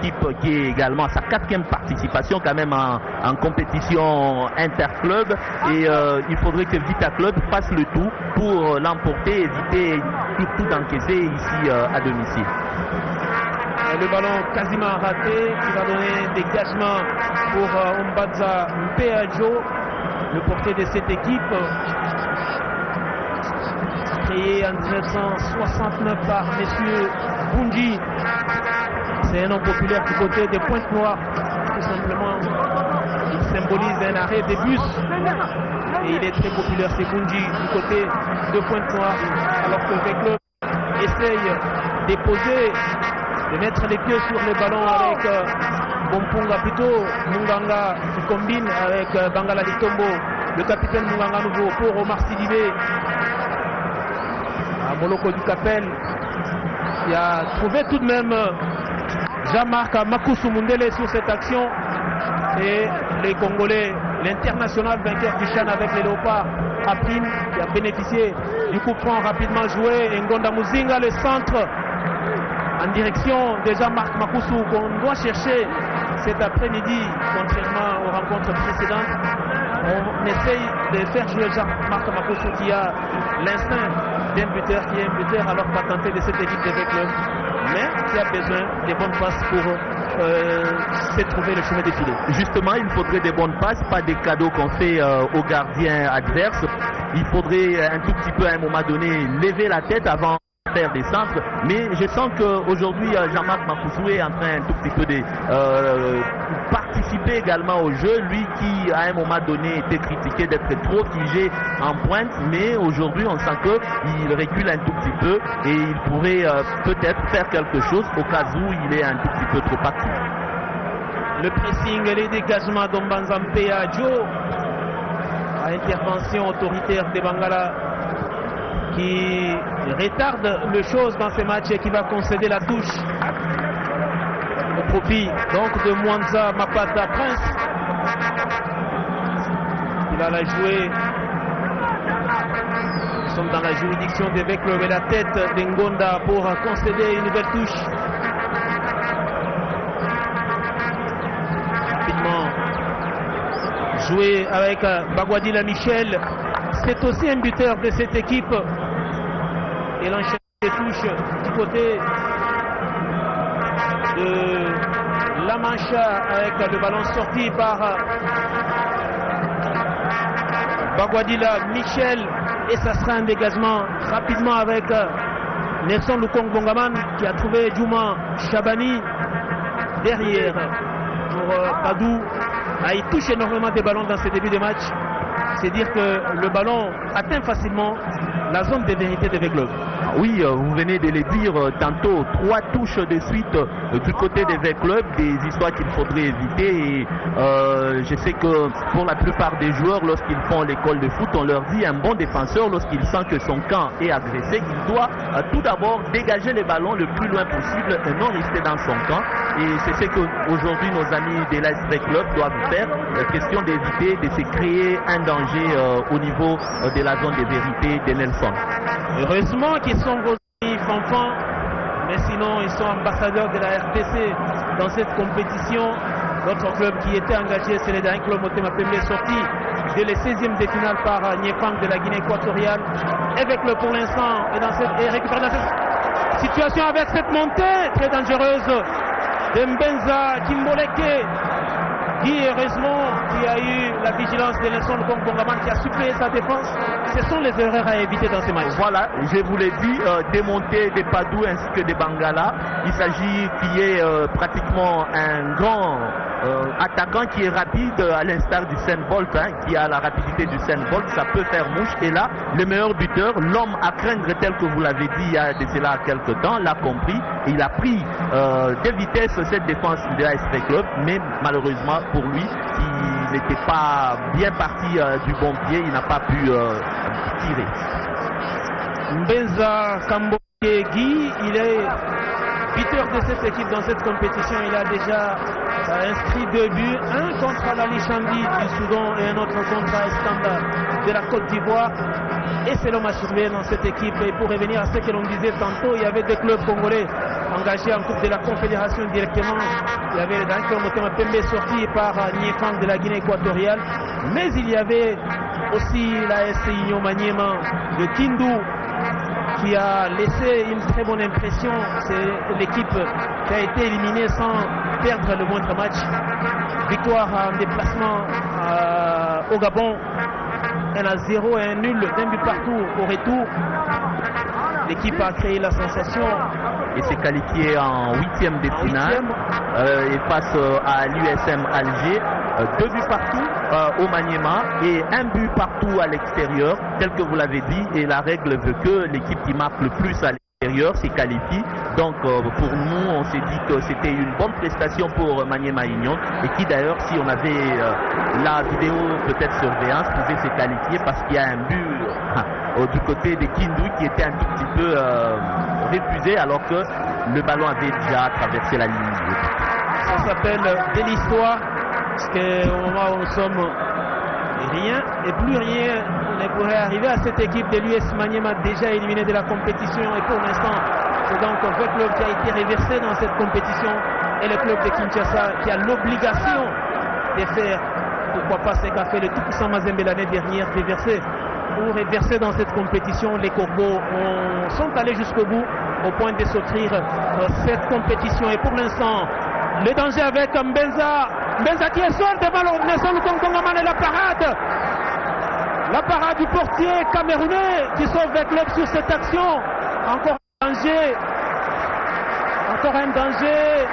équipe qui est également à sa 4e participation quand même en compétition interclub et il faudrait que Vita Club fasse le tout pour l'emporter, éviter surtout d'encaisser ici à domicile. Le ballon quasiment raté qui va donner un dégagement pour Ombanza Mpeajo, le portier de cette équipe. Créé en 1969 par M. Bunji. C'est un nom populaire du côté des Pointes-Noires. Tout simplement, il symbolise un arrêt des bus. Et il est très populaire, c'est Bunji du côté de Pointe-Noire. Alors que le club essaye d'époser, de mettre les pieds sur le ballon avec Bompunga plutôt. Munganga qui combine avec Bangala Litombo. Le capitaine Munganga nouveau pour Omar Sidibé. Moloko du Capel qui a trouvé tout de même Jean-Marc Makousou Mundele sur cette action et les Congolais, l'international vainqueur du Chan avec les Léopards Aprim qui a bénéficié du coup franc rapidement joué. Ngonda Muzinga, le centre en direction de Jean-Marc Makousou qu'on doit chercher cet après-midi contrairement aux rencontres précédentes. On essaye de faire jouer Jean-Marc Makousou qui a l'instinct d'un buteur qui est un buteur alors pas tenté de cette équipe de club, mais qui a besoin des bonnes passes pour se trouver le chemin défilé. Justement, il faudrait des bonnes passes, pas des cadeaux qu'on fait aux gardiens adverses. Il faudrait un tout petit peu à un moment donné lever la tête avant de faire des centres, mais je sens qu'aujourd'hui Jean-Marc Makousou est en train un tout petit peu de participer également au jeu, lui qui à un moment donné était critiqué d'être trop figé en pointe, mais aujourd'hui on sent qu'il recule un tout petit peu et il pourrait peut-être faire quelque chose au cas où il est un tout petit peu trop actif. Le pressing et les dégagements d'Ombanza Mpeajo à intervention autoritaire des Bangala qui retarde le chose dans ces matchs et qui va concéder la touche au profit donc de Mwanza Mapata Prince. Il va la jouer. Nous sommes dans la juridiction des Club et la tête d'Ngonda pour concéder une nouvelle touche. Rapidement joué avec Bagwadila Michel. C'est aussi un buteur de cette équipe. Et l'enchaînement des touches du côté de La Mancha avec le ballon sorti par Bagwadila Michel. Et ça sera un dégagement rapidement avec Nelson Lukong Bongaman qui a trouvé Djouma Chabani derrière pour Padou. Il touche énormément des ballons dans ce début de match. C'est dire que le ballon atteint facilement la zone de vérité de Club. Oui, vous venez de le dire tantôt, 3 touches de suite du côté des V-Club, des histoires qu'il faudrait éviter. Et je sais que pour la plupart des joueurs, lorsqu'ils font l'école de foot, on leur dit un bon défenseur, lorsqu'il sent que son camp est agressé, il doit tout d'abord dégager les ballons le plus loin possible et non rester dans son camp. Et c'est ce qu'aujourd'hui nos amis de l'AS V-Club doivent faire. Question d'éviter de se créer un danger au niveau de la zone de vérité de Nelson. Heureusement qu'ils sont Rosny Fanfan, mais sinon ils sont ambassadeurs de la RDC dans cette compétition. Notre club qui était engagé, c'est le dernier club Motema Pembe sorti de les 16e de finale par Nyepang de la Guinée équatoriale. Avec le pour l'instant et récupère dans cette situation avec cette montée très dangereuse de Mbenza Kimboleke. Qui heureusement qui a eu la vigilance de Nelson Bongaman qui a suppléé sa défense. Ce sont les erreurs à éviter dans ces matchs. Voilà, je vous l'ai dit, démonter des Padou ainsi que des Bangala. Il s'agit qui est pratiquement un grand attaquant qui est rapide à l'instar du Usain Bolt, qui a la rapidité du Usain Bolt, ça peut faire mouche. Et là, le meilleur buteur, l'homme à craindre tel que vous l'avez dit il y a de cela quelques temps, l'a compris. Et il a pris de vitesse cette défense de l'AS Club, mais malheureusement pour lui, il n'était pas bien parti du bon pied, il n'a pas pu tirer. Mbenza Kambogegi, il est buteur de cette équipe dans cette compétition. Il a déjà a inscrit 2 buts, un contre Al Chandi du Soudan et un autre contre Eskanda de la Côte d'Ivoire. Et c'est l'homme à surveiller dans cette équipe. Et pour revenir à ce que l'on disait tantôt, il y avait 2 clubs congolais engagés en Coupe de la Confédération directement. Il y avait Dankyo Motema Pembe sorti par Niefang de la Guinée équatoriale. Mais il y avait aussi la SC Union Maniema de Kindu qui a laissé une très bonne impression. C'est l'équipe qui a été éliminée sans perdre le moindre match. Victoire en déplacement au Gabon. 1-0 et un nul d'un but partout au retour. L'équipe a créé la sensation et s'est qualifiée en 8e de finale et face à l'USM Alger. 2 buts partout au Maniema et 1 but partout à l'extérieur, tel que vous l'avez dit, et la règle veut que l'équipe qui marque le plus à l'extérieur s'est qualifiée. Donc pour nous, on s'est dit que c'était une bonne prestation pour Maniema Union et qui d'ailleurs, si on avait la vidéo peut-être surveillance, pouvait se qualifier parce qu'il y a un but du côté des Kindu qui était un tout petit peu refusé alors que le ballon avait déjà traversé la ligne. Ça s'appelle de l'histoire. Parce qu'au moment où nous sommes, rien et plus rien ne pourrait arriver à cette équipe de l'US Maniema déjà éliminée de la compétition. Et pour l'instant, c'est donc le club qui a été reversé dans cette compétition et le club de Kinshasa qui a l'obligation de faire, pourquoi pas ce qu'a fait le tout-puissant Mazembe l'année dernière, pour reverser dans cette compétition. Les Corbeaux sont allés jusqu'au bout au point de s'offrir cette compétition. Et pour l'instant, le danger avec Mbenza qui est sort devant Nelson Lukongongaman et la parade du portier camerounais qui sauve le club sur cette action. Encore un danger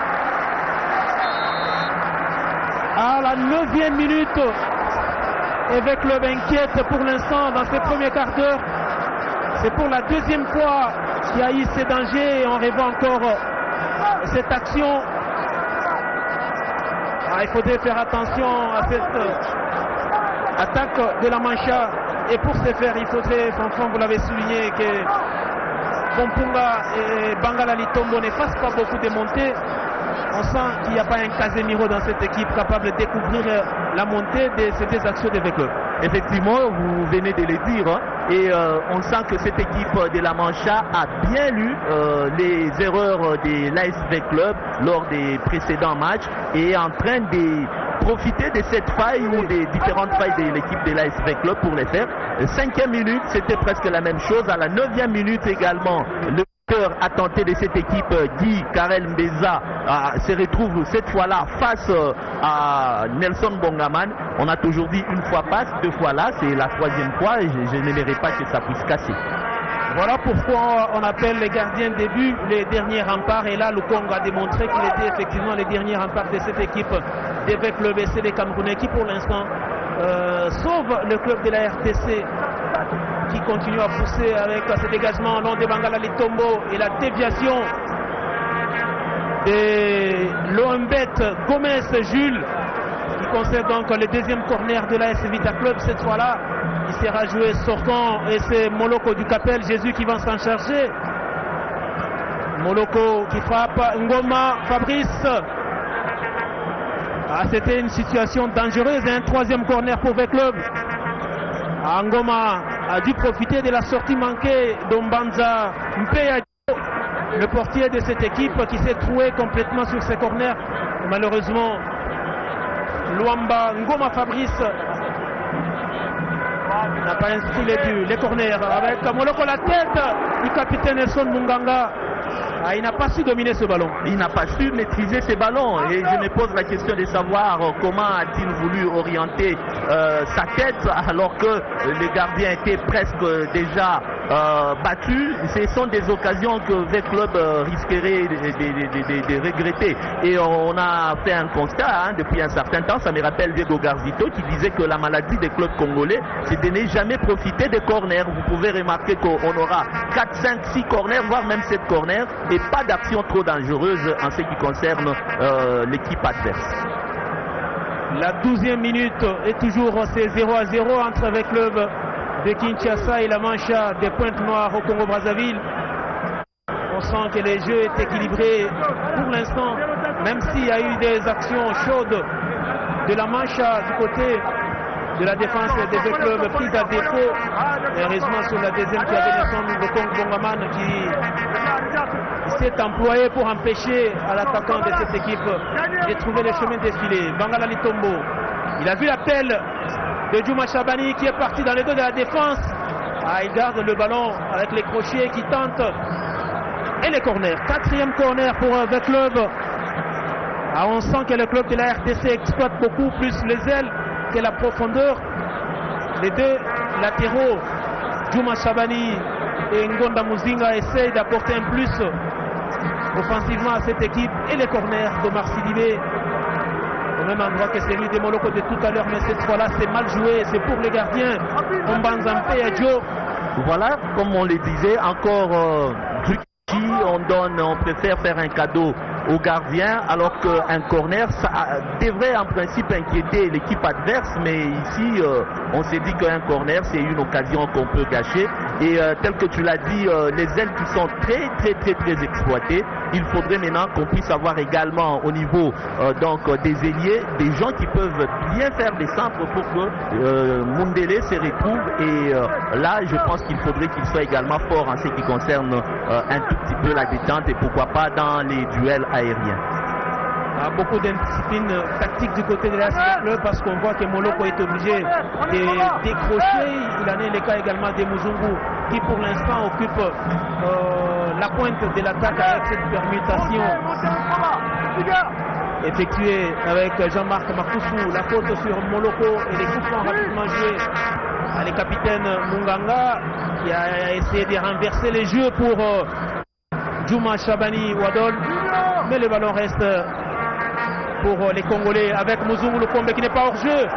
à la 9e minute. Et le club inquiète pour l'instant dans ses premiers quarts d'heure. C'est pour la 2e fois qu'il y a eu ces dangers et on revoit encore cette action. Il faudrait faire attention à cette attaque de la Mancha. Et pour ce faire, il faudrait, franchement, vous l'avez souligné, que Pompunga et Bangala Litombo ne fassent pas beaucoup de montées. On sent qu'il n'y a pas un Casemiro dans cette équipe capable de découvrir la montée de ces 2 actions de club. Effectivement, vous venez de le dire, hein, et on sent que cette équipe de la Mancha a bien lu les erreurs de l'ASV Club lors des précédents matchs et est en train de profiter de cette faille ou des différentes failles de l'équipe de l'ASV Club pour les faire. 5e minute, c'était presque la même chose. À la 9e minute également, le a tenté de cette équipe, Guy Karel Mbeza se retrouve cette fois-là face à Nelson Bongaman. On a toujours dit une fois passe, 2 fois là, c'est la 3e fois et je n'aimerais pas que ça puisse casser. Voilà pourquoi on appelle les gardiens de but les derniers remparts. Et là, le Congo a démontré qu'il était effectivement les derniers remparts de cette équipe avec le BC des Camerounais qui pour l'instant sauve le club de la RTC qui continue à pousser avec ce dégagement long de Bangala Litombo et la déviation de Loembet Gomez Jules qui concède donc le 2e corner de l'AS Vita Club. Cette fois-là, il sera joué sortant et c'est Moloko du Capel Jésus qui va s'en charger. Moloko qui frappe Ngoma Fabrice. C'était une situation dangereuse et un 3e corner pour le club. Ngoma a dû profiter de la sortie manquée d'Ombanza Mpeya, le portier de cette équipe qui s'est troué complètement sur ses corners. Malheureusement, Luamba Ngoma Fabrice n'a pas inscrit les corners. Avec Moloko la tête du capitaine Nelson Munganga. Il n'a pas su dominer ce ballon. Il n'a pas su maîtriser ces ballons. Et je me pose la question de savoir comment a-t-il voulu orienter sa tête alors que les gardiens étaient presque déjà battus. Ce sont des occasions que le club risquerait de regretter. Et on a fait un constat depuis un certain temps. Ça me rappelle Diego Garzito qui disait que la maladie des clubs congolais, c'est de ne jamais profiter des corners. Vous pouvez remarquer qu'on aura 4, 5, 6 corners, voire même 7 corners. Et pas d'action trop dangereuse en ce qui concerne l'équipe adverse. La 12e minute est toujours 0-0 entre le club de Kinshasa et la Mancha des Pointes Noires au Congo-Brazzaville. On sent que le jeu est équilibré pour l'instant, même s'il y a eu des actions chaudes de la manche du côté de la défense des deux clubs prise à défaut. Heureusement sur la deuxième qui avait le son de Kong Bongaman qui s'est employé pour empêcher à l'attaquant de cette équipe de trouver le chemin défilé. Bangala Litombo, il a vu l'appel de Djouma Chabani qui est parti dans les dos de la défense. Il garde le ballon avec les crochets qui tentent. Et les corners. Quatrième corner pour le club. On sent que le club de la RDC exploite beaucoup plus les ailes que la profondeur. Les deux latéraux, Djouma Chabani et Ngonda Muzinga, essayent d'apporter un plus offensivement à cette équipe. Et les corners d'Omar Sidibé, au même endroit que celui de Moloko de tout à l'heure, mais cette fois-là c'est mal joué, c'est pour les gardiens. Ombanzampe et Joe. Voilà, comme on le disait, encore on préfère faire un cadeau au gardien, alors qu'un corner, ça devrait en principe inquiéter l'équipe adverse, mais ici, on s'est dit qu'un corner, c'est une occasion qu'on peut gâcher. Et tel que tu l'as dit, les ailes qui sont très exploitées, il faudrait maintenant qu'on puisse avoir également au niveau des ailiers, des gens qui peuvent bien faire des centres pour que Mundele se retrouve. Et là, je pense qu'il faudrait qu'il soit également fort en ce qui concerne un tout petit peu la détente et pourquoi pas dans les duels aériens. Beaucoup d'indiscipline tactique du côté de la club parce qu'on voit que Moloko est obligé de décrocher. Il en est le cas également de Muzungu qui pour l'instant occupe la pointe de l'attaque avec cette permutation effectuée avec Jean-Marc Makousou. La faute sur Moloko et les coups francs rapidement joués à les capitaines Munganga qui a essayé de renverser les jeux pour Djouma Chabani Wadol, mais le ballon reste pour les Congolais avec Muzungu Lukombe qui n'est pas hors jeu,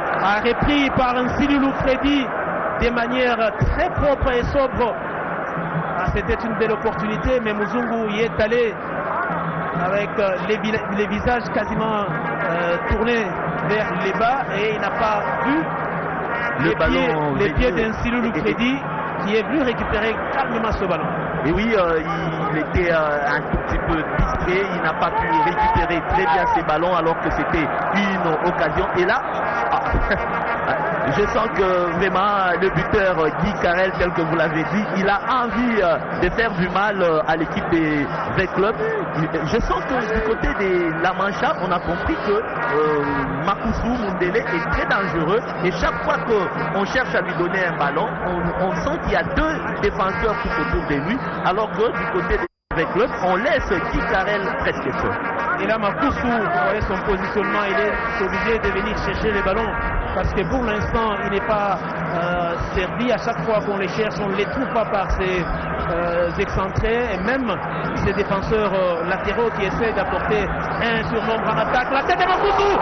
repris par un Silulu Freddy de manière très propre et sobre. C'était une belle opportunité, mais Muzungu y est allé avec les visages quasiment tournés vers les bas et il n'a pas vu les pieds d'un Silulu Freddy qui est venu récupérer calmement ce ballon. Et oui, il était un tout petit peu distrait, il n'a pas pu récupérer très bien ses ballons alors que c'était une occasion. Et là, je sens que vraiment le buteur Guy Carrel, tel que vous l'avez dit, il a envie de faire du mal à l'équipe des V-Club. Je sens que du côté de la Mancha, on a compris que Makousou Mundele est très dangereux et chaque fois qu'on cherche à lui donner un ballon, on sent qu'il y a deux défenseurs tout autour de lui, alors que du côté des V-Club, on laisse Guy Carrel presque seul. Et là, Makousou, vous voyez son positionnement, il est obligé de venir chercher les ballons parce que pour l'instant, il n'est pas servi. À chaque fois qu'on les cherche, on ne les trouve pas par ses excentrés et même ses défenseurs latéraux qui essaient d'apporter un surnombre en attaque. La tête de Makousou!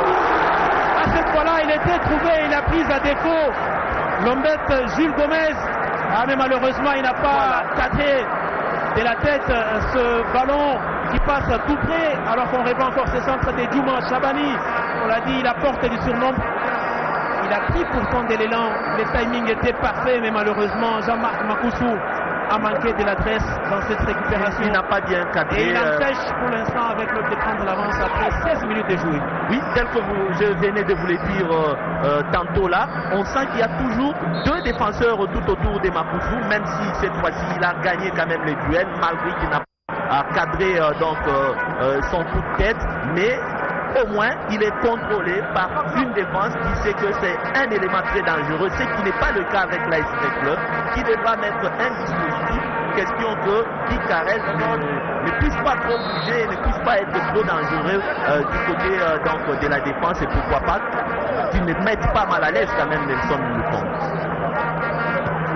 À cette fois-là, il était trouvé, il a pris à défaut l'hombette Jules Gomez. Mais malheureusement, il n'a pas cadré de la tête ce ballon qui passe tout près alors qu'on répand encore ce centre de Djouma Chabani. On l'a dit, il apporte du surnombre. Il a pris pourtant de l'élan, le timing était parfait, mais malheureusement Jean-Marc Makousou a manqué de l'adresse dans cette récupération. Il n'a pas bien cadré. Et il empêche pour l'instant avec le de prendre l'avance après 16 minutes de jouer. Oui, tel que je venais de vous le dire tantôt là, on sent qu'il y a toujours deux défenseurs tout autour de Makousou, même si cette fois-ci il a gagné quand même les duels, malgré qu'il n'a pas cadré son coup de tête, mais au moins il est contrôlé par une défense qui sait que c'est un élément très dangereux, ce qui n'est pas le cas avec l'AS Club, qui devra mettre un dispositif, question que Guy Carrel ne puisse pas trop bouger, ne puisse pas être trop dangereux du côté de la défense et pourquoi pas qu'il ne mette pas mal à l'aise quand même Nelson Lukombe.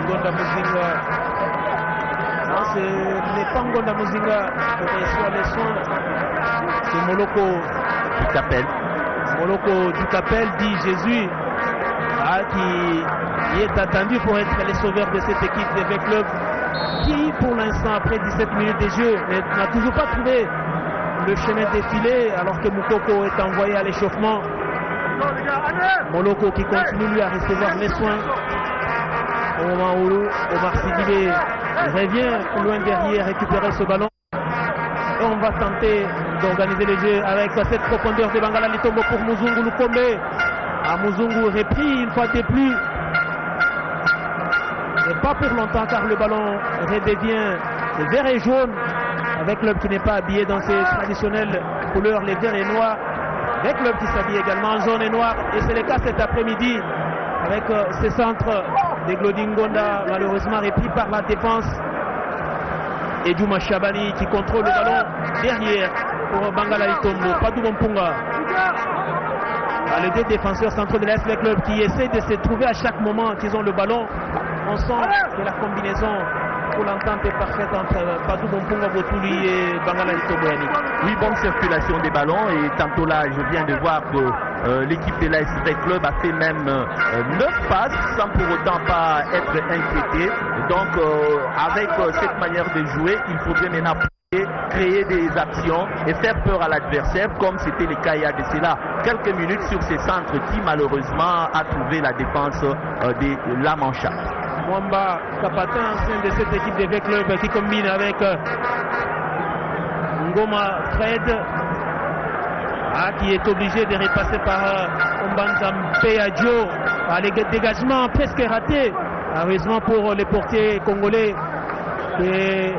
Ngonda Muzinga, non, ce n'est pas Ngonda Muzinga qui reçoit les soins, c'est Moloko du Capel. Moloko du Capel dit Jésus qui est attendu pour être le sauveur de cette équipe de V-Club qui pour l'instant après 17 minutes de jeu n'a toujours pas trouvé le chemin défilé alors que Moukoko est envoyé à l'échauffement. Moloko qui continue lui à recevoir les soins au moment où Omar Sidibé revient loin derrière récupérer ce ballon et on va tenter d'organiser les jeux avec cette profondeur de Bangala Litombo pour Muzungu Lukombe. Muzungu repris une fois de plus. Et pas pour longtemps car le ballon redevient vert et jaune avec club qui n'est pas habillé dans ses traditionnelles couleurs, les verts et noirs. Avec club qui s'habille également en jaune et noir. Et c'est le cas cet après-midi avec ces centres de Glodingonda malheureusement repris par la défense. Et Juma Shabani qui contrôle le ballon derrière pour Bangala Litombo. Padou Bompunga. Les deux défenseurs centraux de l'AS Club qui essaient de se trouver à chaque moment qu'ils ont le ballon. On sent que la combinaison pour l'entente est parfaite entre Padou Bompunga Botuli et Bangala Litombo. Oui, bonne circulation des ballons et tantôt là je viens de voir que l'équipe de l'AS Club a fait même 9 passes sans pour autant pas être inquiété. Donc avec cette manière de jouer, il faudrait maintenant créer des actions et faire peur à l'adversaire comme c'était le cas il y a de cela quelques minutes sur ces centres qui malheureusement a trouvé la défense de la Mancha. Mwamba Kapatin, ancien de cette équipe de V-Club qui combine avec Ngoma Fred qui est obligé de repasser par Ombanza Mpeadjo. Les dégagements presque ratés. Heureusement pour les portiers congolais et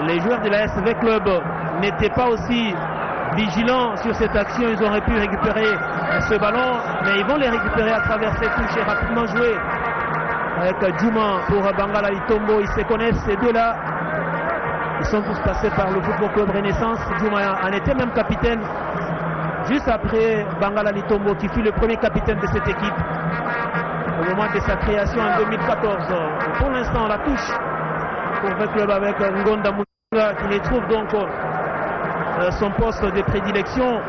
les joueurs de la SV Club n'étaient pas aussi vigilants sur cette action. Ils auraient pu récupérer ce ballon, mais ils vont les récupérer à travers ces touches et rapidement jouer avec Juma pour Bangala Litombo. Ils se connaissent ces deux-là. Ils sont tous passés par le Football Club Renaissance. Juma en était même capitaine juste après Bangala Litombo qui fut le premier capitaine de cette équipe au moment de sa création en 2014. Pour l'instant, la touche pour le club avec Ngonda Moussa qui les trouve donc son poste de prédilection.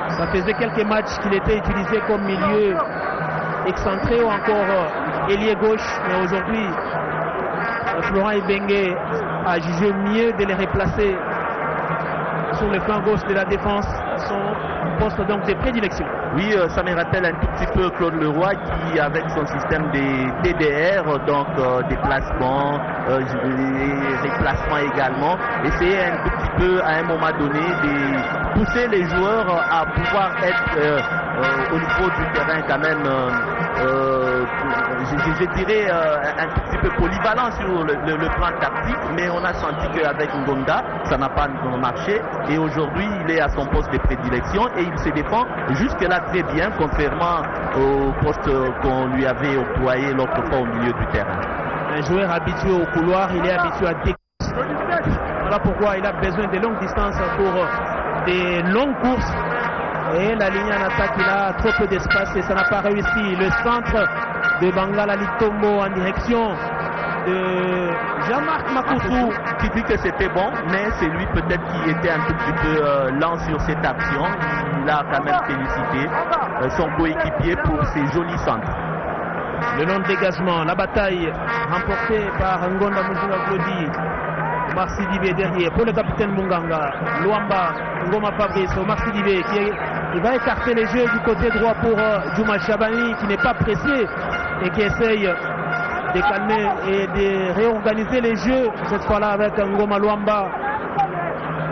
Ça faisait quelques matchs qu'il était utilisé comme milieu excentré ou encore ailier gauche, mais aujourd'hui Florent Ibenge a jugé mieux de les replacer sur le flanc gauche de la défense, son poste donc de prédilection. Oui, ça me rappelle un tout petit peu Claude Leroy qui, avec son système des DDR, donc déplacement, déplacement également, essayait un tout petit peu à un moment donné de pousser les joueurs à pouvoir être au niveau du terrain quand même, je dirais un tout petit peu polyvalent sur le plan tactique, mais on a senti qu'avec Ngonda, ça n'a pas marché et aujourd'hui il est à son poste de prédilection et il se défend jusque-là très bien, contrairement au poste qu'on lui avait octroyé l'autre fois au milieu du terrain. Un joueur habitué au couloir, il est habitué à découvrir. Voilà pourquoi il a besoin de longues distances pour des longues courses. Et la ligne en attaque, il a trop peu d'espace et ça n'a pas réussi. Le centre de Bangala Litombo en direction de Jean-Marc Makoussou qui dit que c'était bon, mais c'est lui peut-être qui était un tout petit peu lent sur cette action. Il a quand même félicité son coéquipier pour ses jolis centres. Le long dégagement, la bataille remportée par Ngonda Muzunga Glodi. Omar Sidibé derrière pour le capitaine Munganga. Luamba, Ngoma Fabrice, Omar Sidibé qui va écarter les jeux du côté droit pour Juma Shabani qui n'est pas pressé et qui essaye de calmer et de réorganiser les jeux cette fois-là avec Ngoma Luamba.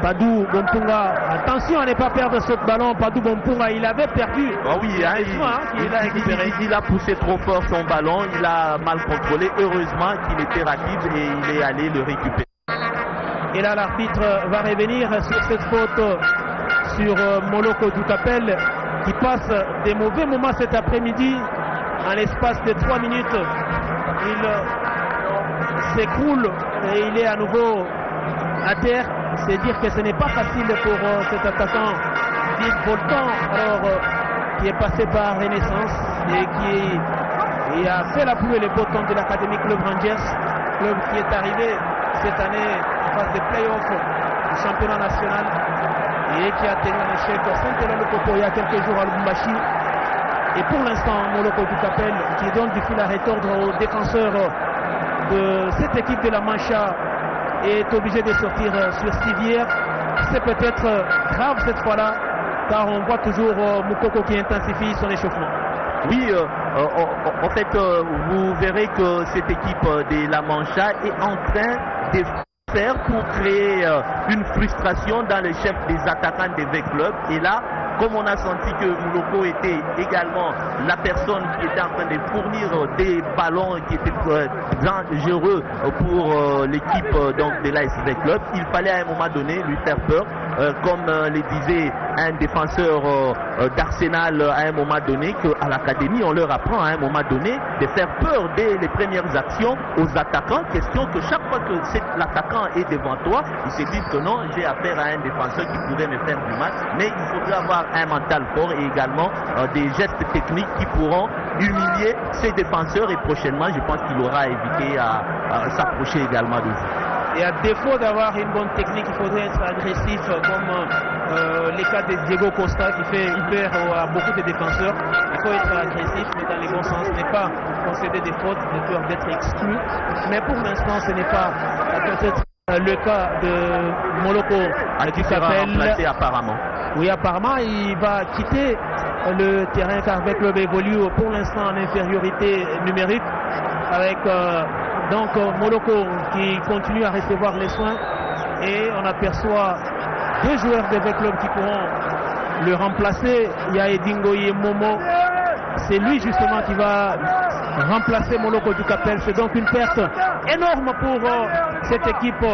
Padou Bompunga, attention à ne pas perdre ce ballon. Padou Bompunga, il avait perdu. Ah oui, il a poussé trop fort son ballon, il a mal contrôlé. Heureusement qu'il était rapide et il est allé le récupérer. Et là, l'arbitre va revenir sur cette faute sur Moloko Dukapel qui passe des mauvais moments cet après-midi. En l'espace de 3 minutes, il s'écroule et il est à nouveau à terre. C'est dire que ce n'est pas facile pour cet attaquant Yves Voltan, alors qui est passé par Renaissance et qui a fait la pluie et les beaux temps de l'Académie Club Rangers, club qui est arrivé cette année en phase de play-off du championnat national et qui a tenu un échec Saint-Hélène Coco il y a quelques jours à Lubumbashi. Et pour l'instant, Moloko Dukapel qui donne du fil à retordre aux défenseurs de cette équipe de la Mancha est obligé de sortir sur civière. C'est peut-être grave cette fois-là, car on voit toujours Moukoko qui intensifie son échauffement. Oui, en fait, vous verrez que cette équipe de la Mancha est en train de faire pour créer une frustration dans les chefs des attaquants des V-Club. Et là, comme on a senti que Muloko était également la personne qui était en train de fournir des ballons qui étaient dangereux pour l'équipe donc de l'AS V-Club, il fallait à un moment donné lui faire peur. Comme le disait un défenseur d'Arsenal à un moment donné, qu'à l'académie on leur apprend à un moment donné de faire peur dès les premières actions aux attaquants, question que chaque fois que l'attaquant est devant toi, ils se disent que non, j'ai affaire à un défenseur qui pourrait me faire du mal, mais il faudrait avoir un mental fort et également des gestes techniques qui pourront humilier ces défenseurs, et prochainement je pense qu'il aura évité à s'approcher également de vous. Et à défaut d'avoir une bonne technique, il faudrait être agressif, comme les cas de Diego Costa qui fait peur à beaucoup de défenseurs. Il faut être agressif, mais dans les bons sens, ne pas concéder des fautes de peur d'être exclu. Mais pour l'instant, ce n'est pas peut-être le cas de Moloko qui sera remplacé apparemment. Oui, apparemment, il va quitter le terrain car avec le évolue pour l'instant en infériorité numérique avec donc Moloko qui continue à recevoir les soins, et on aperçoit deux joueurs de V-Club qui pourront le remplacer. Il y a Edingo Momo, c'est lui justement qui va remplacer Moloko du Capel. C'est donc une perte énorme pour cette équipe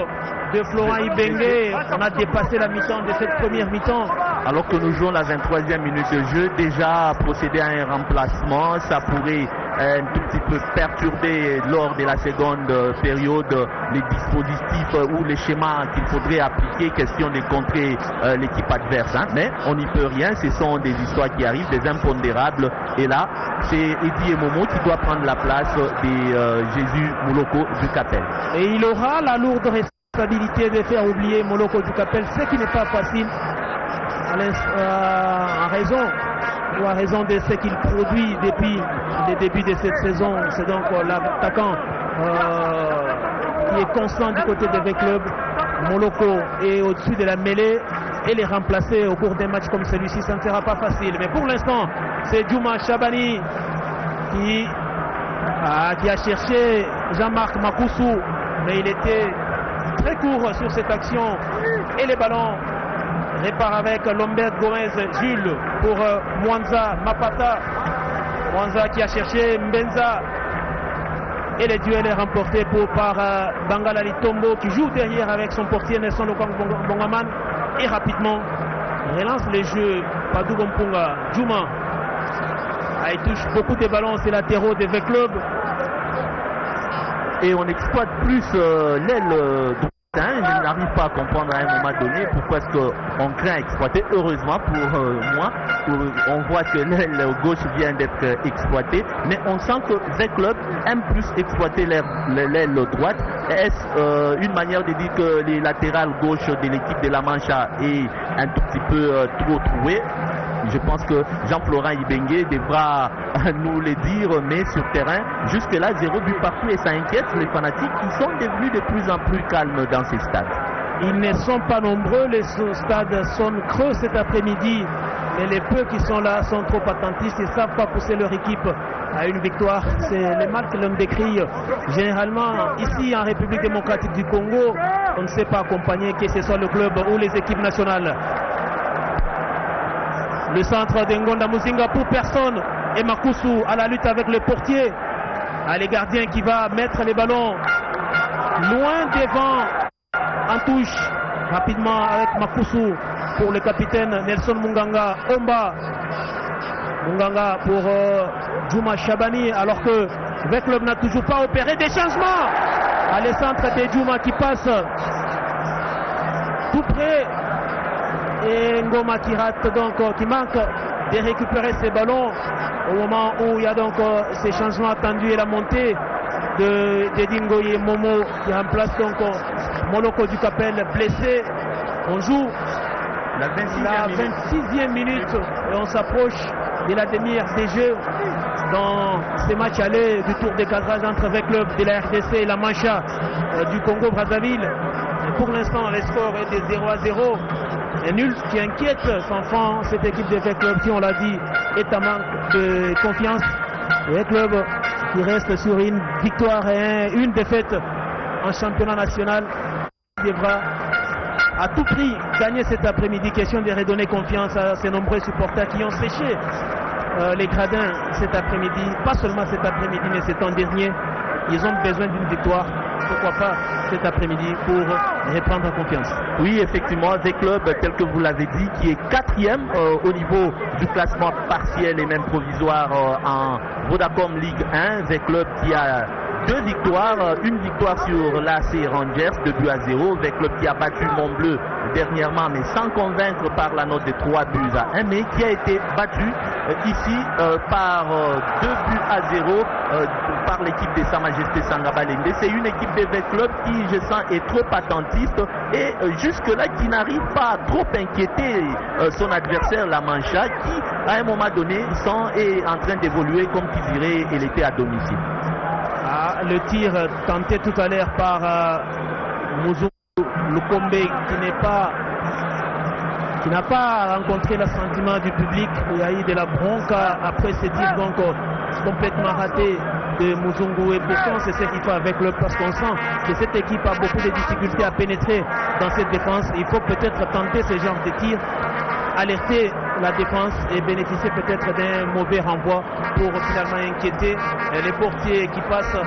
de Florent Ibenge. On a dépassé la mi-temps de cette première mi-temps. Alors que nous jouons la 23e minute de jeu, déjà procéder à un remplacement, ça pourrait un tout petit peu perturber lors de la seconde période les dispositifs ou les schémas qu'il faudrait appliquer, question de contrer l'équipe adverse. Hein. Mais on n'y peut rien, ce sont des histoires qui arrivent, des impondérables. Et là, c'est Eddie et Momo qui doit prendre la place de Jésus Moloko du Capel. Et il aura la lourde responsabilité de faire oublier Moloko du Capel, ce qui n'est pas facile en raison de ce qu'il produit depuis le début de cette saison. C'est donc l'attaquant qui est constant du côté de V-Club. Moloko est au-dessus de la mêlée, et les remplacer au cours d'un match comme celui-ci, ça ne sera pas facile. Mais pour l'instant, c'est Djouma Chabani qui a cherché Jean-Marc Makoussou, mais il était très court sur cette action, et les ballons répare avec Lombert Gomez Jules pour Mwanza Mapata. Mwanza qui a cherché Mbenza, et le duel est remporté par Bangala Litombo qui joue derrière avec son portier Nelson Lokang Bongaman, et rapidement relance les jeux. Padou Gompunga Djouma il touche beaucoup de ballons, c'est latéraux de V-Club, et on exploite plus l'aile je n'arrive pas à comprendre à un moment donné pourquoi est-ce qu'on craint à exploiter. Heureusement pour moi, on voit que l'aile gauche vient d'être exploitée, mais on sent que V-Club aime plus exploiter l'aile droite. Est-ce une manière de dire que les latérales gauche de l'équipe de la Mancha est un tout petit peu trop trouée? Je pense que Jean-Florent Ibenge devra nous le dire, mais sur terrain, jusque-là, 0 but partout, et ça inquiète les fanatiques qui sont devenus de plus en plus calmes dans ces stades. Ils ne sont pas nombreux, les stades sont creux cet après-midi, mais les peu qui sont là sont trop attentifs, ils ne savent pas pousser leur équipe à une victoire. C'est le mal que l'on décrit généralement ici en République démocratique du Congo. On ne sait pas accompagner, que ce soit le club ou les équipes nationales. Le centre de Ngonda Muzinga pour personne, et Makoussou à la lutte avec le portier. Les gardiens qui va mettre les ballons loin devant, en touche rapidement avec Makoussou pour le capitaine Nelson Munganga. Omba Munganga pour Djouma Chabani, alors que V-Club n'a toujours pas opéré des changements. Le centre de Djouma qui passe tout près, et Ngoma qui rate, donc qui manque de récupérer ses ballons au moment où il y a donc ces changements attendus, et la montée de Dingo et Momo qui remplace donc Moloko du Capel blessé. On joue la 26e minute et on s'approche de la demi-heure des jeux dans ces matchs allés du tour de cadrage entre V-Club de la RDC et la Mancha du Congo-Brazzaville. Pour l'instant, le score est de 0-0. Et nul qui inquiète s'enfant cette équipe de V-Club qui, on l'a dit, est en manque de confiance. V-Club qui reste sur une victoire et une défaite en championnat national. devra à tout prix gagner cet après-midi. Question de redonner confiance à ces nombreux supporters qui ont séché les gradins cet après-midi. Pas seulement cet après-midi, mais cet an dernier. Ils ont besoin d'une victoire. Pourquoi pas cet après-midi pour reprendre confiance. Oui, effectivement, avec club, tel que vous l'avez dit, qui est 4e au niveau du classement partiel et même provisoire en Vodacom Ligue 1. Avec club qui a 2 victoires, une victoire sur l'AC Rangers, 2-0, avec club qui a battu Montbleu dernièrement, mais sans convaincre par la note de 3-1, mais qui a été battu ici par 2-0 par l'équipe de Sa Majesté Sangabalende. C'est une équipe de club qui, je sens, est trop attentiste et jusque-là qui n'arrive pas à trop inquiéter son adversaire, la Mancha, qui à un moment donné est en train d'évoluer comme qui dirait, elle était à domicile. Le tir tenté tout à l'heure par Muzungu Lukombe qui n'a pas rencontré l'assentiment du public. Il y a eu de la bronca après ce tir donc complètement raté de Muzungu, et pourtant c'est ce qu'il faut avec le, parce qu'on sent que cette équipe a beaucoup de difficultés à pénétrer dans cette défense. Il faut peut-être tenter ce genre de tir, alerter la défense et bénéficier peut-être d'un mauvais renvoi pour finalement inquiéter les portiers qui passent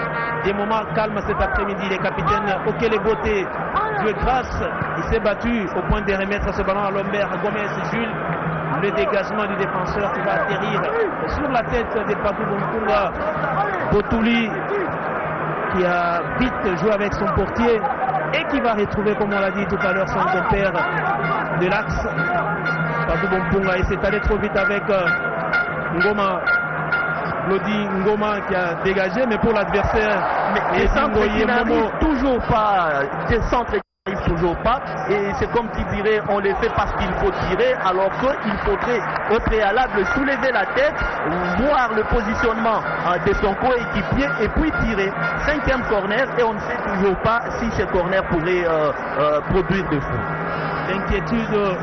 des moments calmes cet après-midi. Les capitaines Okele Beauté, Dieu grâce, il s'est battu au point de remettre ce ballon à Lombert. Gomez Jules, le dégagement du défenseur qui va atterrir sur la tête de Patou Bonkunga. Botouli qui a vite joué avec son portier et qui va retrouver, comme on l'a dit tout à l'heure, son compère de l'axe. Patou Bonkunga, il s'est allé trop vite avec Ngoma. Lodi Ngoma qui a dégagé, mais pour l'adversaire, les centres qui n'arrivent toujours pas, des centres qui n'arrivent toujours pas, et c'est comme qui dirait, on les fait parce qu'il faut tirer, alors qu'il faudrait au préalable soulever la tête, voir le positionnement de son coéquipier et puis tirer. 5e corner, et on ne sait toujours pas si ce corner pourrait produire de fou. L'inquiétude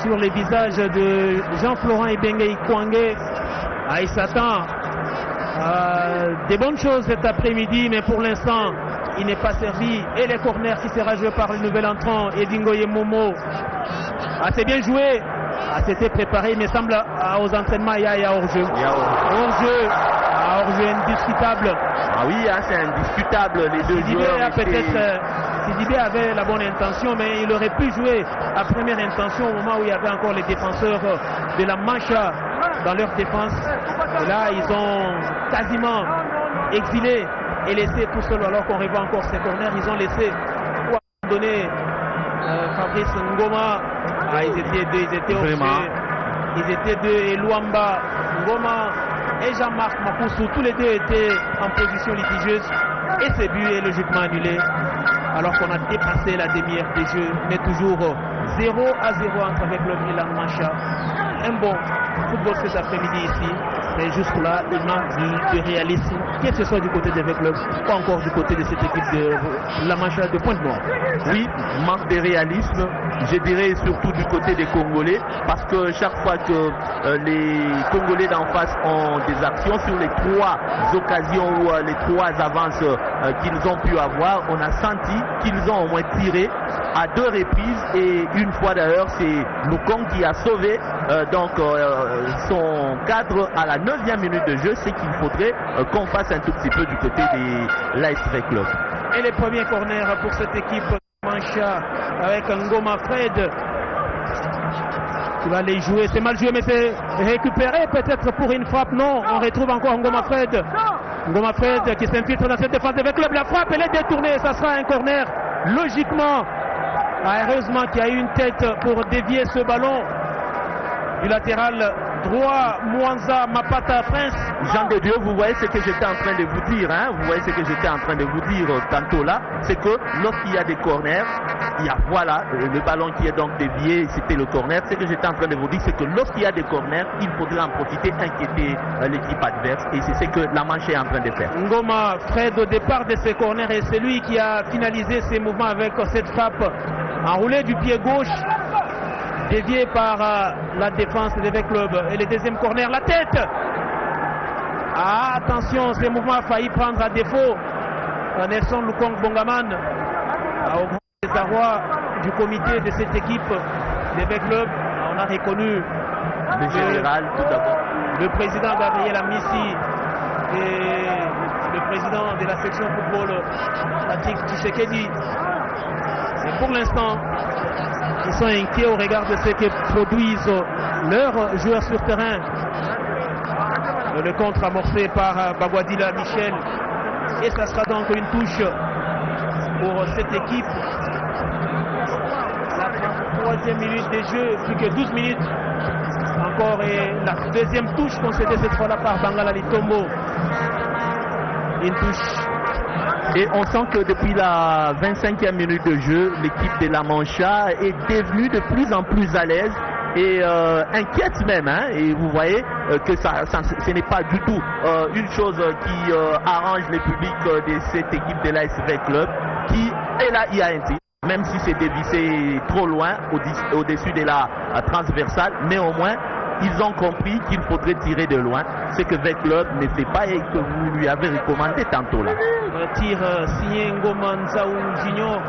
sur les visages de Jean-Florent Ibenge Ikwangé. Il s'attend à des bonnes choses cet après-midi, mais pour l'instant, il n'est pas servi. Et les corners qui sera joué par le nouvel entrant, Edingoye Momo. C'est bien joué. C'était préparé, mais semble aux entraînements, il y a hors-jeu. Hors-jeu indiscutable. Oui, c'est indiscutable. Les deux joueurs. Sidibé avait la bonne intention, mais il aurait pu jouer à première intention au moment où il y avait encore les défenseurs de la Mancha dans leur défense. Et là, ils ont quasiment exilé et laissé tout seul alors qu'on revoit encore ces corners. Ils ont laissé pour abandonner Fabrice Ngoma. Ils étaient deux, ils étaient deux, et Luamba, Ngoma et Jean-Marc Makousou, tous les deux étaient en position litigieuse et ce but est logiquement annulé alors qu'on a dépassé la demi-heure des jeux, mais toujours 0-0 entre avec le Milan Mancha. Un bon football cet après-midi ici, mais jusque-là, il manque de réalisme, que ce soit du côté des clubs, pas encore du côté de cette équipe de la Mancha de Pointe-Noire. Oui, manque de réalisme, je dirais surtout du côté des Congolais, parce que chaque fois que les Congolais d'en face ont des actions, sur les 3 occasions ou les 3 avances qu'ils ont pu avoir, on a senti qu'ils ont au moins tiré à 2 reprises, et une fois d'ailleurs c'est Lukong qui a sauvé son cadre à la 9e minute de jeu. C'est qu'il faudrait qu'on fasse un tout petit peu du côté de l'ASV Club. Et les premiers corners pour cette équipe Mancha avec Ngoma Fred qui va les jouer. C'est mal joué, mais c'est récupéré peut-être pour une frappe. Non, on retrouve encore Ngoma Fred. Ngoma Fred qui s'infiltre dans cette défense avec club. La frappe, elle est détournée. Ça sera un corner. Logiquement, heureusement qu'il y a eu une tête pour dévier ce ballon du latéral droit, Mwanza Mapata Prince. Jean de Dieu, vous voyez ce que j'étais en train de vous dire, vous voyez ce que j'étais en train de vous dire tantôt là, c'est que lorsqu'il y a des corners, il y a voilà le ballon qui est donc dévié, c'était le corner. Ce que j'étais en train de vous dire, c'est que lorsqu'il y a des corners, il faudrait en profiter, inquiéter l'équipe adverse, et c'est ce que la Manche est en train de faire. Ngoma Fred au départ de ses corners, et c'est lui qui a finalisé ses mouvements avec cette frappe enroulée du pied gauche, dévié par la défense des clubs. Et le deuxième corner, la tête. Attention, ces mouvements a failli prendre à défaut Nelson Lukong Bongaman. désarroi du comité de cette équipe des clubs. On a reconnu le général tout d'abord, le président Gabriel Amissi et le président de la section football Patrick Tshisekedi. Et pour l'instant, ils sont inquiets au regard de ce que produisent leurs joueurs sur terrain. Le contre amorcé par Bagwadila Michel. Et ça sera donc une touche pour cette équipe. La 33e minute de jeu, plus que 12 minutes. Encore et la deuxième touche concédée cette fois-là par Bangala Litombo. Une touche. Et on sent que depuis la 25e minute de jeu, l'équipe de la Mancha est devenue de plus en plus à l'aise et inquiète même. Hein, et vous voyez que ce n'est pas du tout une chose qui arrange le public de cette équipe de l'ASV Club qui est là, il y a un tir. Même si c'est dévissé trop loin au-dessus de la transversale, néanmoins, ils ont compris qu'il faudrait tirer de loin, ce que V Club ne fait pas et que vous lui avez recommandé tantôt là. Tir signé Ngoma Nzaou Junior.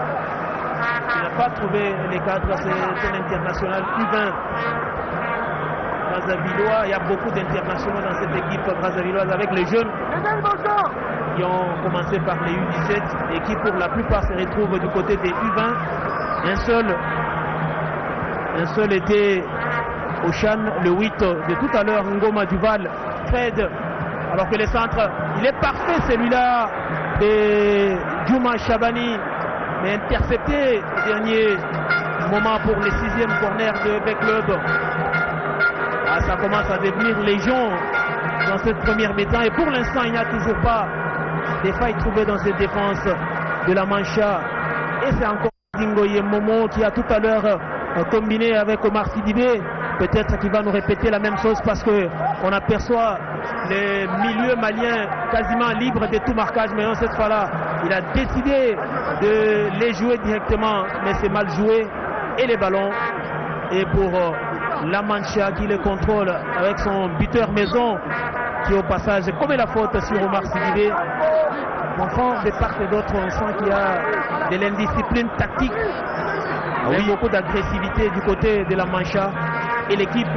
Il n'a pas trouvé les cadres, c'est un international U20 brassavillois. Il y a beaucoup d'internationaux dans cette équipe brassavilloise avec les jeunes qui ont commencé par les U17 et qui pour la plupart se retrouvent du côté des U20. Un seul était au Chan, le 8 de tout à l'heure, Ngoma Duval, Fred, alors que le centre, il est parfait celui-là de Djouma Chabani, mais intercepté au dernier moment pour le 6e corner de V Club. Ah, ça commence à devenir légion dans cette première mi-temps et pour l'instant il n'y a toujours pas des failles trouvées dans cette défense de la Mancha. Et c'est encore Dingoye Momo qui a tout à l'heure combiné avec Omar Sidibé. Peut-être qu'il va nous répéter la même chose parce qu'on aperçoit les milieux maliens quasiment libres de tout marquage. Mais non, cette fois-là, il a décidé de les jouer directement, mais c'est mal joué. Et les ballons, et pour la Mancha qui le contrôle avec son buteur maison, qui au passage commet la faute sur Omar Sidibé. Enfin, de part et d'autre, on sent qu'il y a de l'indiscipline tactique, beaucoup d'agressivité du côté de la Mancha. Et l'équipe,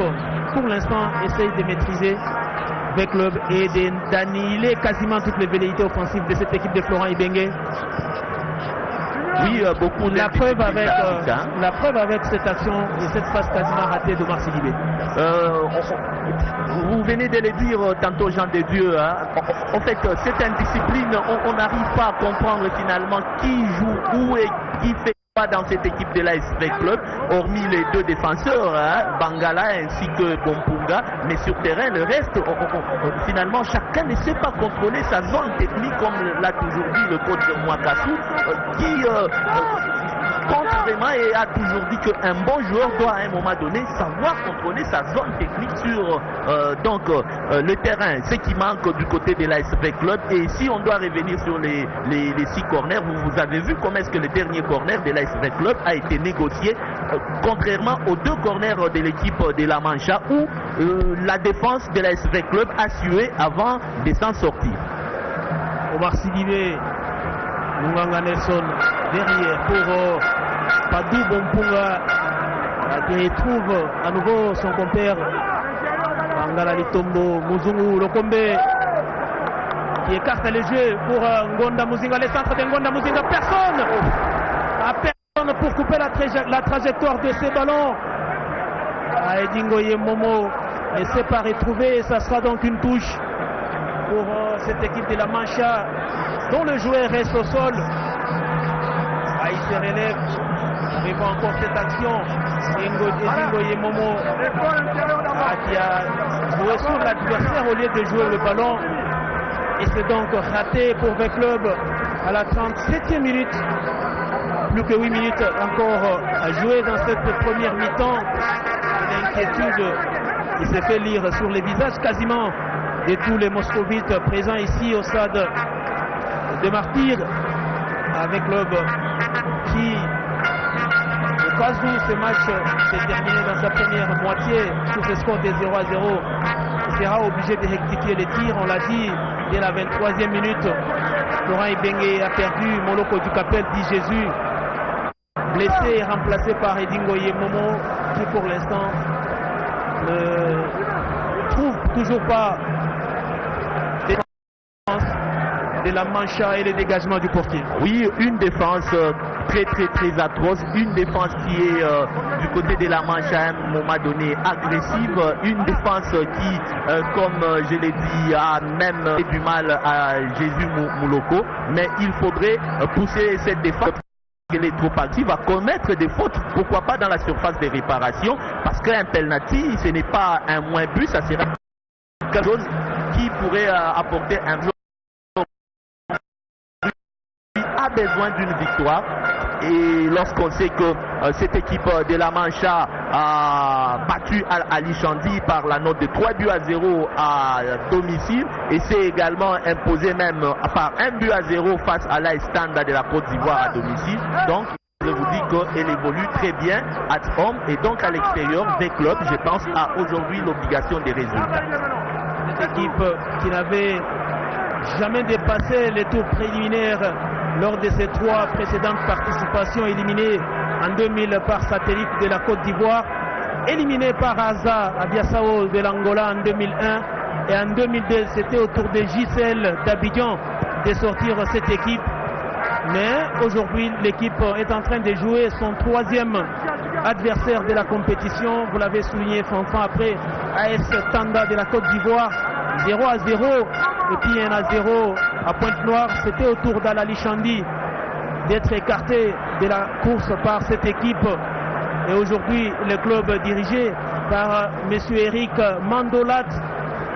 pour l'instant, essaye de maîtriser V Club et d'annihiler quasiment toutes les velléités offensives de cette équipe de Florent Ibenge. Oui, beaucoup de la preuve avec cette action et cette phase quasiment ratée de Omar Sidibé. Vous venez de le dire tantôt, Jean de Dieu. Hein. En fait, cette indiscipline, on n'arrive pas à comprendre finalement qui joue où et qui fait dans cette équipe de l'ASV Club, hormis les deux défenseurs, hein, Bangala ainsi que Bompunga, mais sur terrain, le reste, finalement, chacun ne sait pas contrôler sa zone technique, comme l'a toujours dit le coach de Mwakasu, qui compte vraiment et a toujours dit qu'un bon joueur doit à un moment donné savoir contrôler sa zone technique sur le terrain, ce qui manque du côté de l'ASV Club. Et si on doit revenir sur les 6 corners, vous avez vu comment est-ce que le dernier corner de l'ASV Club a été négocié, contrairement aux 2 corners de l'équipe de la Mancha où la défense de l'ASV Club a sué avant de s'en sortir. Omar Sidibé, Munganga Nelson derrière pour Padou Bompunga qui retrouve à nouveau son compère Bangala Litombo. Muzungu Lokombe qui écarte les jeux pour Ngonda Muzinga, les centres de Ngonda Muzinga. Personne pour couper la trajectoire de ces ballons. Edingoye Momo ne s'est pas retrouvé. Ça sera donc une touche pour cette équipe de la Mancha dont le joueur reste au sol. Il se relève. Mais bon, encore cette action. Edingoye Momo qui a joué sur l'adversaire au lieu de jouer le ballon. Et c'est donc raté pour V Club à la 37e minute. Plus que 8 minutes encore à jouer dans cette première mi-temps. L'inquiétude qui s'est fait lire sur les visages quasiment de tous les moscovites présents ici au stade de Martyrs. Avec Club qui, au cas où ce match s'est terminé dans sa première moitié sur ce score de 0-0, sera obligé de rectifier les tirs. On l'a dit dès la 23e minute. Laurent Ibenge a perdu. Moloko du Capel dit Jésus. blessé et remplacé par Edingo Yemomo, qui pour l'instant ne trouve toujours pas de la mancha et le dégagement du portier. Oui, une défense très atroce, une défense qui est du côté de la Mancha à un moment donné agressive, une défense qui, comme je l'ai dit, a même du mal à Jésus Mouloko, mais il faudrait pousser cette défense. Elle est trop active, va commettre des fautes, pourquoi pas dans la surface de réparation, parce qu'un penalty, ce n'est pas un moins but, ça serait quelque chose qui pourrait apporter un bloc. A besoin d'une victoire, et lorsqu'on sait que cette équipe de la Mancha a battu Ali Chandi par la note de 3-0 à domicile et s'est également imposé même par 1-0 face à l'AS Standa de la Côte d'Ivoire à domicile, donc je vous dis qu'elle évolue très bien à home et donc à l'extérieur des clubs, je pense, a aujourd'hui l'obligation des résultats. Cette équipe qui n'avait jamais dépassé les tours préliminaires lors de ses 3 précédentes participations, éliminées en 2000 par Satellite de la Côte d'Ivoire, éliminé par Asa à Biassao de l'Angola en 2001, et en 2002 c'était au tour de JCL d'Abidjan de sortir cette équipe. Mais aujourd'hui l'équipe est en train de jouer son 3e adversaire de la compétition. Vous l'avez souligné, Fanfan, après AS Tanda de la Côte d'Ivoire, 0-0, et puis 1-0 à Pointe-Noire. C'était au tour d'Alali Chandi d'être écarté de la course par cette équipe. Et aujourd'hui, le club dirigé par M. Eric Mandolat,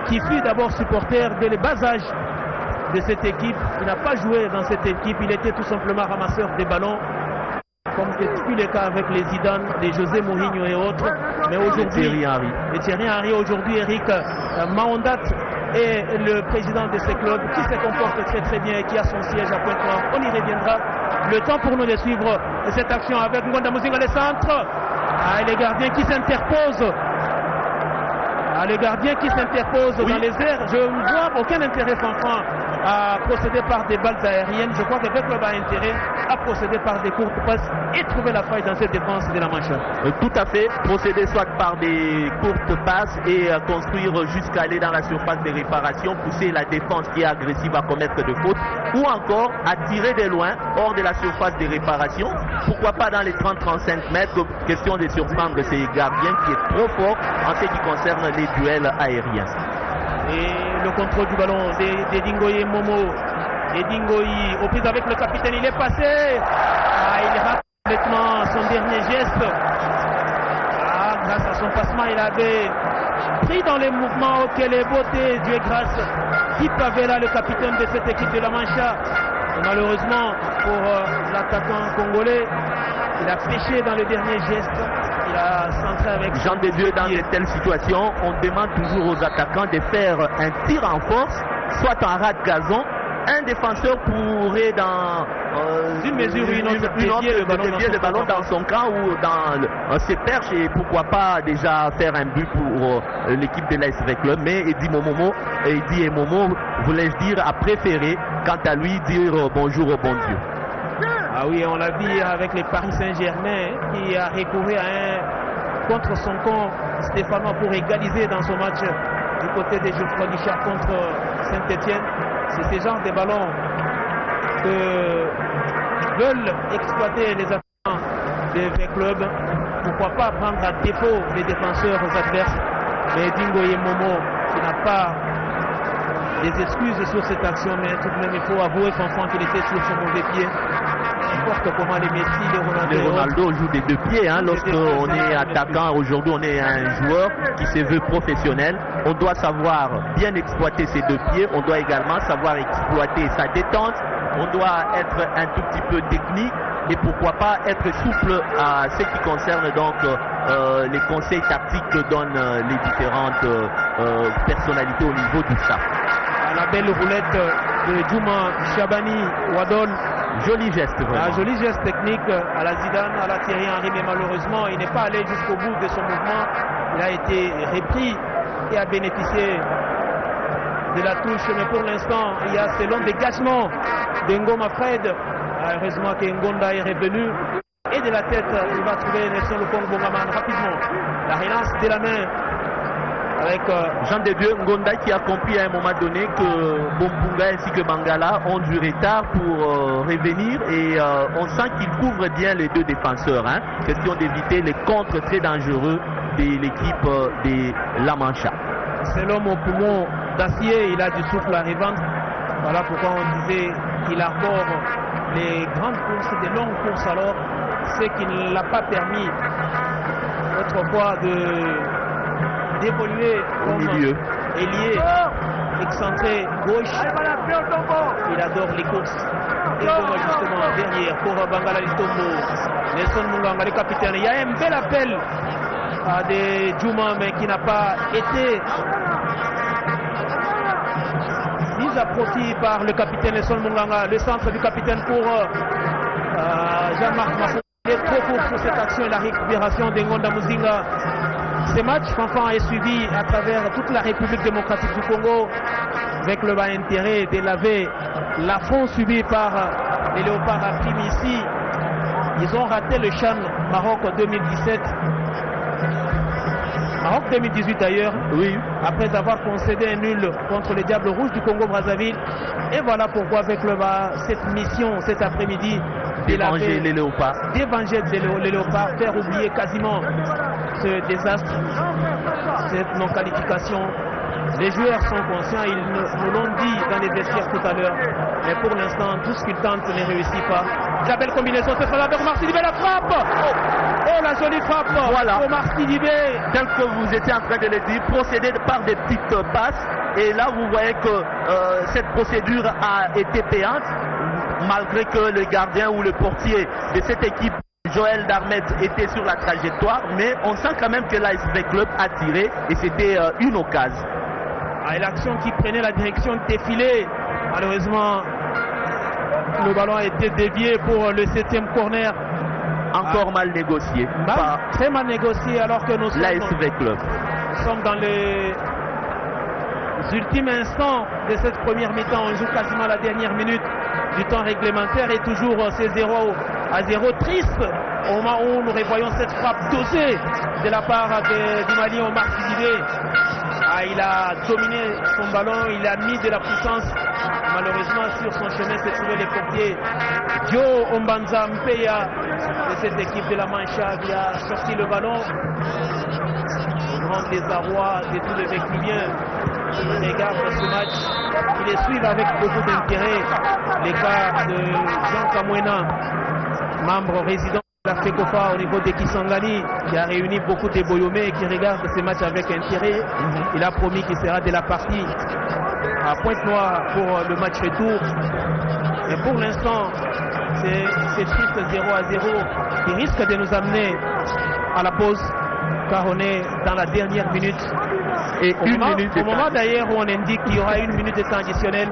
qui fut d'abord supporter dès le bas âge de cette équipe. Il n'a pas joué dans cette équipe, il était tout simplement ramasseur des ballons, comme depuis le cas avec les Zidane, les José Mourinho et autres. Mais aujourd'hui, Thierry Henry, aujourd'hui, Eric Mandolat est le président de ce club qui se comporte très bien et qui a son siège à Pointe-Noire. On y reviendra. Le temps pour nous de suivre cette action avec Ngonda Muzinga, le centre. Et les gardiens qui s'interposent. Le gardien qui s'interpose dans les airs. Je ne vois aucun intérêt, Fanfan, à procéder par des balles aériennes. Je crois que le club a intérêt à procéder par des courtes passes et trouver la faille dans cette défense de la Mancha. Tout à fait, procéder soit par des courtes passes et construire jusqu'à aller dans la surface de réparation, pousser la défense qui est agressive à commettre de fautes, ou encore à tirer de loin hors de la surface de réparation. Pourquoi pas dans les 30-35 mètres, question de surprendre ces gardiens qui est trop fort en ce qui concerne les duels aériens. Et le contrôle du ballon d'Edingoye Momo. Edingoye aux prises avec le capitaine, il est passé. Il rate complètement son dernier geste. Grâce à son passement, il avait pris dans les mouvements. Quelle est beauté, Dieu grâce. Qui avait là le capitaine de cette équipe de la Mancha. Et malheureusement pour l'attaquant congolais, il a pêché dans le dernier geste. Il a centré avec Jean de Dieu. Dans de telles situations, on demande toujours aux attaquants de faire un tir en force, soit en ras de gazon. Un défenseur pourrait dans une mesure ou une autre dévier le ballon dans son camp ou dans ses perches, et pourquoi pas déjà faire un but pour l'équipe de l'ASV Club. Mais Eddie Momo, voulais-je dire, a préféré quant à lui dire bonjour au bon Dieu. Ah oui, on l'a vu avec les Paris Saint-Germain qui a recouru à un contre son camp stéphanois pour égaliser dans son match du côté des Geoffroy Guichard contre Saint-Etienne. C'est ce genre de ballons que veulent exploiter les attaquants des clubs. Pourquoi pas prendre à défaut les défenseurs adverses. Mais Dingoye Momo qui n'a pas des excuses sur cette action, mais tout de même il faut avouer Fanfan qu'il était sur son mauvais pied. N'importe comment les Messi, les Ronaldo jouent des deux pieds. Lorsqu'on est attaquant, aujourd'hui on est un joueur qui se veut professionnel. On doit savoir bien exploiter ses deux pieds. On doit également savoir exploiter sa détente. On doit être un tout petit peu technique et pourquoi pas être souple à ce qui concerne donc les conseils tactiques que donnent les différentes personnalités au niveau du staff. La belle roulette de Djouma Chabani Wadol. Joli geste vraiment. Un joli geste technique à la Zidane, à la Thierry Henry, mais malheureusement il n'est pas allé jusqu'au bout de son mouvement. Il a été repris et a bénéficié de la touche, mais pour l'instant il y a ce long dégagement de Ngoma Fred. Heureusement que Ngonda est revenu. Et de la tête, il va trouver Nelson Lokong Bongaman rapidement. La relance de la main avec Jean de Dieu Ngonda qui a compris à un moment donné que Bompunga ainsi que Mangala ont du retard pour revenir et on sent qu'ils couvrent bien les deux défenseurs. Hein. Question d'éviter les contres très dangereux de l'équipe de La Mancha. C'est l'homme au poumon d'acier, il a du souffle à revendre. Voilà pourquoi on disait qu'il arbore les grandes courses, des longues courses alors, ce qui ne l'a pas permis autrefois d'évoluer au milieu. Ailier, excentré gauche. Il adore les courses. Et comme justement derrière pour Bangala Listombo, Nelson Munganga, le capitaine. Il y a un bel appel à des Djouma, mais qui n'a pas été mise à profit par le capitaine Nelson Munganga. Le centre du capitaine pour Jean-Marc Mafou. Il est trop court sur cette action et la récupération d'Engonda Muzinga. Ce match, Fanfan, est suivi à travers toute la République démocratique du Congo avec le bas intérêt de laver l'affront subi par les Léopards à Prime ici. Ils ont raté le CHAN Maroc 2017. Maroc 2018 d'ailleurs, oui, après avoir concédé un nul contre les Diables Rouges du Congo-Brazzaville. Et voilà pourquoi avec le bas, cette mission cet après-midi, d'évanger les Léopards. D'évanger les Léopards, faire oublier quasiment ce désastre, cette non-qualification. Les joueurs sont conscients, ils nous l'ont dit dans les vestiaires tout à l'heure, mais pour l'instant, tout ce qu'ils tentent ne réussit pas. La belle combinaison, c'est ça avec Omar Sidibé, la frappe. Oh, la jolie frappe. Voilà. Omar Sidibé. Tel que vous étiez en train de le dire, procéder par des petites passes. Et là, vous voyez que cette procédure a été payante, malgré que le gardien ou le portier de cette équipe, Joël Darmet, était sur la trajectoire, mais on sent quand même que l'ASV Club a tiré et c'était une occasion. Et l'action qui prenait la direction défilée, malheureusement, le ballon a été dévié pour le 7e corner. Encore mal négocié. Très mal négocié alors que nous sommes dans les ultimes instants de cette première mi-temps. On joue quasiment la dernière minute du temps réglementaire et toujours c'est 0-0 triste au moment où nous revoyons cette frappe dosée de la part du Malien Omar Sidibé. Il a dominé son ballon, il a mis de la puissance. Malheureusement sur son chemin s'est trouvé les portiers Joe Ombanza Mpeya de cette équipe de la Mancha qui a sorti le ballon. Au grand désarroi de tous les Vécluviens qui regardent ce match, qui les suivent avec beaucoup d'intérêt. Les cas de Jean Kamwena, membre résident de la FECOFA au niveau de Kisangani, qui a réuni beaucoup de Boyomé et qui regarde ce match avec intérêt. Il a promis qu'il sera de la partie à Pointe-Noire pour le match retour. Et pour l'instant, c'est triste 0-0 qui risque de nous amener à la pause, car on est dans la dernière minute. Et au moment d'ailleurs où on indique qu'il y aura 1 minute de temps additionnel,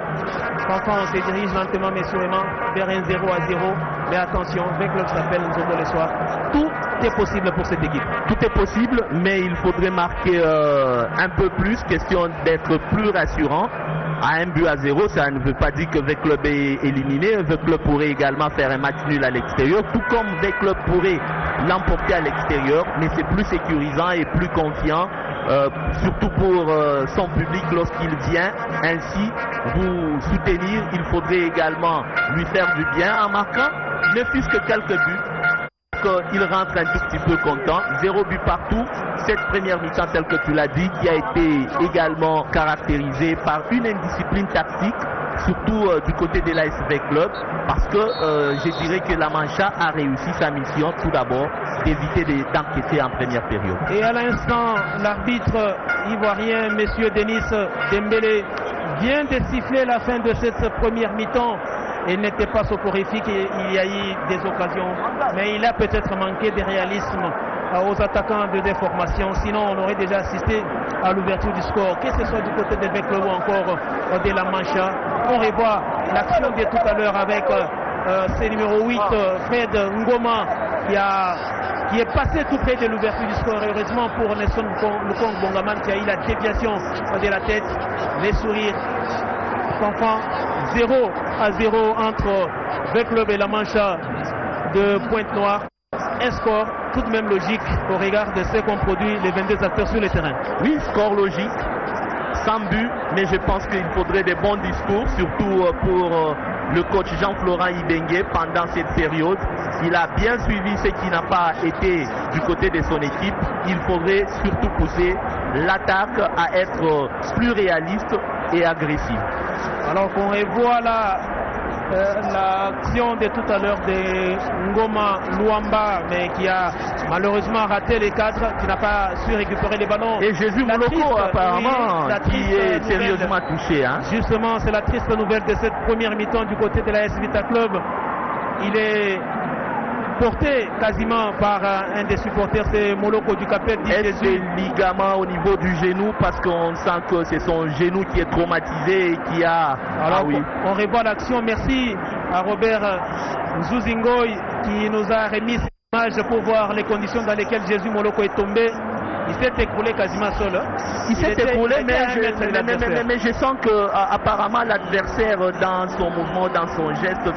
enfin on se dirige lentement mais sûrement vers un 0-0. Mais attention, avec le s'appelle Nzongo le soir, tout est possible pour cette équipe. Tout est possible, mais il faudrait marquer un peu plus, question d'être plus rassurant. À 1-0, ça ne veut pas dire que V-Club est éliminé. V-Club pourrait également faire un match nul à l'extérieur, tout comme V-Club pourrait l'emporter à l'extérieur, mais c'est plus sécurisant et plus confiant, surtout pour son public lorsqu'il vient ainsi vous soutenir. Il faudrait également lui faire du bien en marquant ne fût-ce que quelques buts. Il rentre un tout petit peu content. 0 but partout. Cette première mi-temps, telle que tu l'as dit, qui a été également caractérisée par une indiscipline tactique, surtout du côté de l'ASV Club, parce que je dirais que la Mancha a réussi sa mission, tout d'abord, d'éviter d'enquêter en première période. Et à l'instant, l'arbitre ivoirien, M. Denis Dembélé, vient de siffler la fin de cette première mi-temps. Il n'était pas soporifique, il y a eu des occasions, mais il a peut-être manqué de réalisme aux attaquants de déformation, sinon on aurait déjà assisté à l'ouverture du score, que ce soit du côté de Véclo ou encore de la Mancha. On revoit l'action de tout à l'heure avec ce numéro 8, Fred Ngoma, qui est passé tout près de l'ouverture du score. Heureusement pour Nelson Lokong Bongaman qui a eu la déviation de la tête, les sourires. Enfin, 0-0 entre V-Club et la Mancha de Pointe-Noire. un score tout de même logique au regard de ce qu'ont produit les 22 acteurs sur le terrain. Oui, score logique, sans but, mais je pense qu'il faudrait des bons discours, surtout pour le coach Jean-Florent Ibengue pendant cette période. Il a bien suivi ce qui n'a pas été du côté de son équipe. Il faudrait surtout pousser l'attaque à être plus réaliste et agressif. Alors qu'on revoit là l'action de tout à l'heure de Ngoma Luamba, mais qui a malheureusement raté les cadres, qui n'a pas su récupérer les ballons. Et Jésus Moloko apparemment, oui, qui est sérieusement touché. Hein? Justement, c'est la triste nouvelle de cette première mi-temps du côté de la AS Vita Club. Il est porté quasiment par un des supporters, c'est Moloko du Capet. Est-ce des ligaments au niveau du genou, parce qu'on sent que c'est son genou qui est traumatisé et qui a... Alors oui. On revoit l'action. Merci à Robert Nzuzingoy qui nous a remis cette image pour voir les conditions dans lesquelles Jésus Moloko est tombé. Il s'est écroulé quasiment seul. Il s'est écroulé, mais je sens que apparemment l'adversaire, dans son mouvement, dans son geste,